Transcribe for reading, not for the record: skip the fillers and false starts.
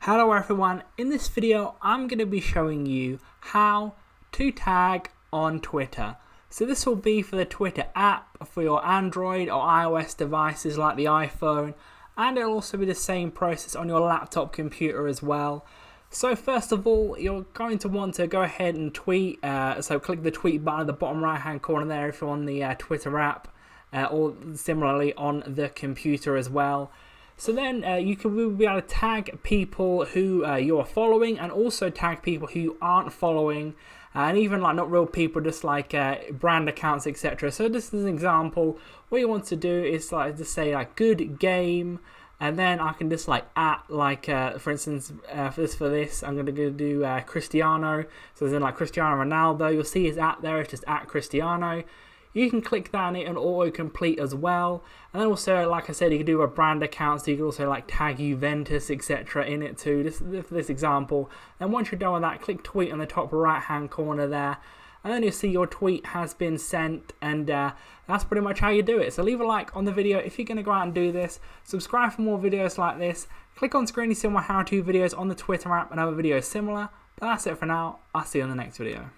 Hello everyone, in this video I'm going to be showing you how to tag on Twitter. So this will be for the Twitter app for your Android or iOS devices like the iPhone, and it'll also be the same process on your laptop computer as well. So first of all, you're going to want to go ahead and tweet, so click the tweet button at the bottom right hand corner there if you're on the Twitter app, or similarly on the computer as well. So then you will be able to tag people who you are following, and also tag people who you aren't following, and even like not real people, just like brand accounts, etc. So this is an example. What you want to do is like just say like good game, and then I can just like at like for instance for this I'm going to do Cristiano. So then like Cristiano Ronaldo, you'll see his at there. It's just at Cristiano. You can click that and it and auto-complete as well. And then also, like I said, you can do a brand account, so you can also like tag Juventus, etc. in it too, for this example. And once you're done with that, click tweet on the top right-hand corner there. And then you'll see your tweet has been sent, and that's pretty much how you do it. So leave a like on the video if you're going to go out and do this. Subscribe for more videos like this. Click on screen to see more how-to videos on the Twitter app and other videos similar. But that's it for now. I'll see you in the next video.